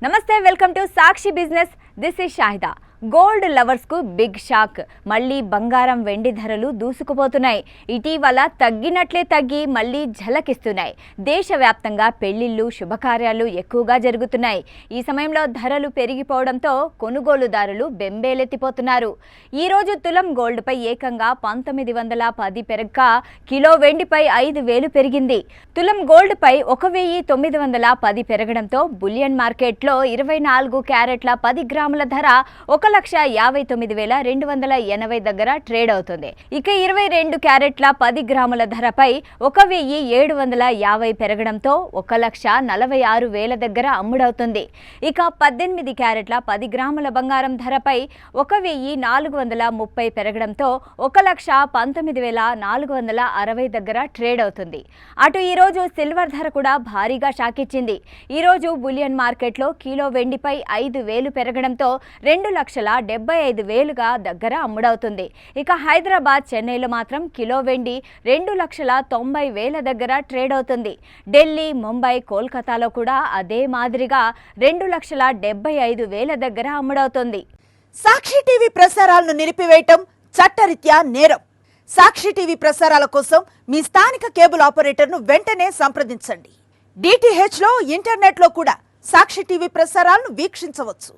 నమస్తే welcome to Sakshi business this is Shahida gold lovers కు big shock మళ్ళీ బంగారం వెండి ధరలు దూసుకుపోతున్నాయి ఇటీవల తగ్గినట్లే తగ్గి మళ్ళీ ఝలకిస్తున్నాయి దేశవ్యాప్తంగా పెళ్లిళ్ళు శుభకార్యాలు ఎక్కువగా జరుగుతున్నాయి ఈ సమయంలో ధరలు పెరిగిపోవడంతో కొనుగోలుదారులు బెంబేలెత్తిపోతున్నారు ఈ రోజు తులం గోల్డ్ పై ఏకంగా 1910 పెరగక కిలో వెండిపై 5000 పెరిగింది తులం గోల్డ్ పై 1910 పెరగడంతో బులియన్ మార్కెట్ లో 24 క్యారెట్ల 10 గ్రాముల ధర 1,59,280 దగ్గర ట్రేడ్ అవుతుంది ఇక 22 క్యారెట్ల 10 గ్రాముల ధరపై 1,750 పెరగడంతో 1,46,000 దగ్గర అమ్ముడవుతుంది ఇక 18 క్యారెట్ల 10 గ్రాముల బంగారం ధరపై 1,430 పెరగడంతో 1,19,460 దగ్గర ట్రేడ్ అవుతుంది అటు ఈ రోజు సిల్వర్ ధర కూడా భారీగా షాకిచ్చింది ఈ రోజు బులియన్ మార్కెట్లో కిలో వెండిపై 5,000 పెరగడంతో 2,75,000గా దగ్గర అమ్ముడవుతుంది ఇక హైదరాబాద్ చెన్నైలో మాత్రం కిలో వెండి 2,90,000 దగ్గర ట్రేడ్ అవుతుంది ఢిల్లీ ముంబై కోల్కతాలో కూడా అదే మాదిరిగా 2,75,000 దగ్గర అమ్ముడవుతుంది సాక్షి టీవీ ప్రసారాలను నిలిపివేయటం చట్టరీత్యా నేరం సాక్షి టీవీ ప్రసారాల కోసం మీ స్థానిక కేబుల్ ఆపరేటర్ను వెంటనే సంప్రదించండి DTH లో ఇంటర్నెట్ లో కూడా సాక్షి టీవీ ప్రసారాలను వీక్షించవచ్చు